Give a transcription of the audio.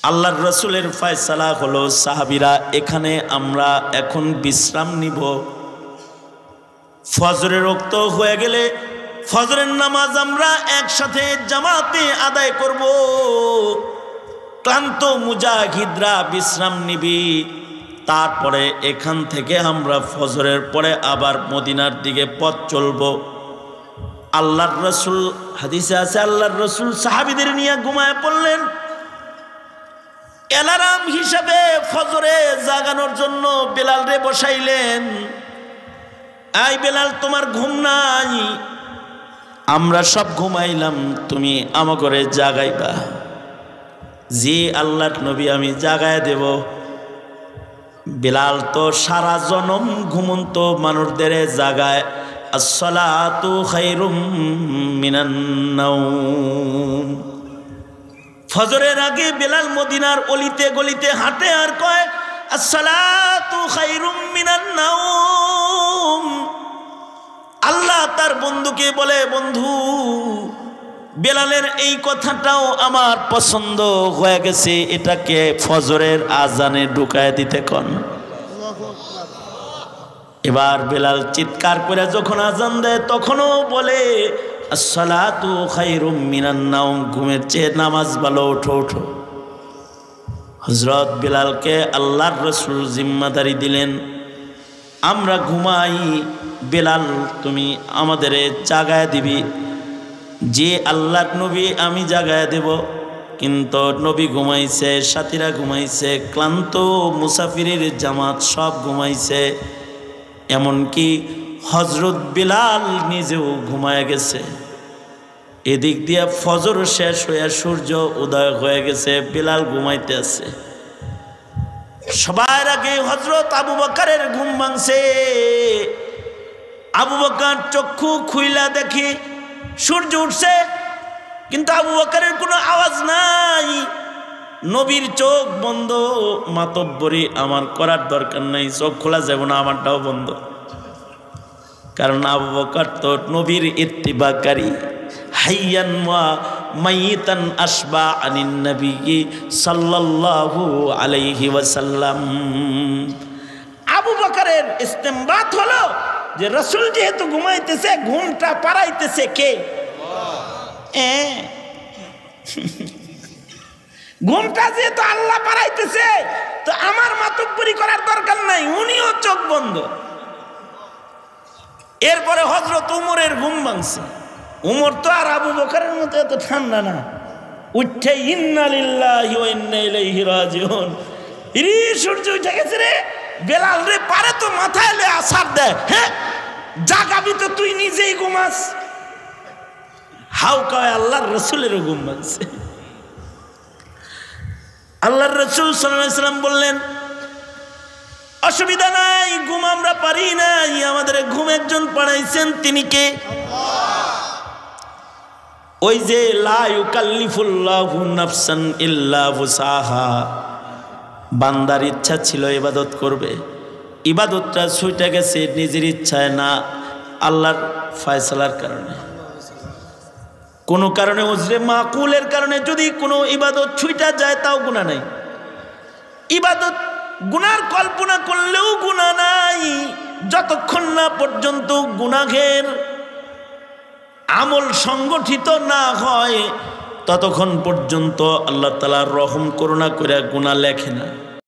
আল্লাহর রসুলের ফয়সালা হলো সাহাবীরা এখানে আমরা এখন বিশ্রাম নিব। ফজরের ওক্ত হয়ে গেলে ফজরের নামাজ আমরা একসাথে জামাতে আদায় করব। ক্লান্ত মুজাহিদরা বিশ্রাম নিবি, তারপরে এখান থেকে আমরা ফজরের পরে আবার মদিনার দিকে পথ চলব। আল্লাহর রসুল হাদিসে আছে আল্লাহর রসুল সাহাবীদের নিয়ে ঘুমায় পড়লেন। অ্যালার্ম হিসাবে ফজরে জাগানোর জন্য বেলালরে বসাইলেন। আই বেলাল, তোমার ঘুম নাই, আমরা সব ঘুমাইলাম, তুমি আমাকে জাগাইবা। জি আল্লাহর নবী, আমি জাগায় দেব। বেলাল তো সারা জনম ঘুমন্ত মানুষদের জাগায়। আসসালাতু খায়রুম মিনান নাওম। ফজরের আগে বেলাল মদিনার অলিতে গলিতে হাঁটে আর কয় আসসালাতু খায়রুম মিনান নাওম। আল্লাহ তার বন্ধুকে বলে, বন্ধু বেলালের এই কথাটাও আমার পছন্দ হয়ে গেছে, এটাকে ফজরের আজানে ঢুকায় দিতে কোন। এবার বেলাল চিৎকার করে যখন আজান দেয় তখনও বলে আসসালাতু খায়রুম মিনান নাওম, ঘুমের চেয়ে নামাজ ভালো, ওঠো ওঠো। হযরত বেলালকে আল্লাহর রাসূল জিম্মাদারি দিলেন, আমরা ঘুমাই, বেলাল তুমি আমাদের জাগায় দিবি। যে আল্লাহর নবী, আমি জাগায় দেব। কিন্তু নবী ঘুমাইছে, সাথীরা ঘুমাইছে, ক্লান্ত মুসাফিরের জামাত সব ঘুমাইছে, এমনকি হযরত বেলাল নিজেও ঘুমায় গেছে। এদিক দিয়ে ফজর শেষ হয়ে সূর্য উদয় হয়ে গেছে, বেলাল ঘুমাইতে আছে। সবার আগে হযরত আবু বকরের ঘুম ভাঙছে। আবু বকর চক্ষু খুইলা দেখি সূর্য উঠছে, কিন্তু আবু বকরের কোনো আওয়াজ নাই। নবীর চোখ বন্ধ। মাতব্বরি আমার করার দরকার নাই, চোখ খোলা যাবে না, আমারটাও বন্ধ। কারণ আবু বকর তো নবীর ইত্তিবাকারী। হাইয়ান ওয়া মাইতান আসবা আনিন নবী সাল্লাল্লাহু আলাইহি ওয়াসাল্লাম। আবু বকরের ইস্তেমবাত হলো যে রাসূল যেহেতু ঘুমাইতেছে, ঘুমটা পাড়াইতেছে কে? ঘুমটা যেহেতু আল্লাহ পাড়াইতেছে, তো আমার মাতব্বরি করার দরকার নাই, উনিও চোখ বন্ধ। এরপরে হযরত উমরের ঘুম ভাঙছে। উমর তো আর আবু বকরের মতো এত ঠান্ডা না, উঠে ইন্না লিল্লাহি ওয়া ইন্না ইলাইহি রাজিউন। ইরে সূর্য উঠে গেছে রে, বেলাল রে পারে তো মাথায় লে আছাড় দেয়, হ্যাঁ জাগাবি তো তুই নিজেই ঘুমাস। হাউ কয় আল্লাহর রাসূলেরও ঘুম ভাঙছে। আল্লাহর রাসূল সাল্লাল্লাহু আলাইহি ওয়াসাল্লাম বললেন, অসুবিধা নাই, ঘুম আমরা পারি নাই, আমাদের ঘুম একজন পাড়াইছেন, তিনি কে? ওই যে লা ইউকাল্লিফুল্লাহু নাফসান ইল্লা ওয়াসাহা, বান্দার ইচ্ছা ছিল ইবাদত করবে, ইবাদতটা ছুটে গেছে নিজের ইচ্ছায় না, আল্লাহর ফয়সালার কারণে। কোনো কারণে উজরে মাকুলের কারণে যদি কোনো ইবাদত ছুটে যায় তাও গুনাহ নাই। ইবাদত গুনার কল্পনা করলেও গুনাহ নাই, যতক্ষণ না পর্যন্ত গুনাহের আমল সংগঠিত না হয় ততক্ষণ পর্যন্ত আল্লাহ তাআলা রহম করুণা করে গুনাহ লেখে না।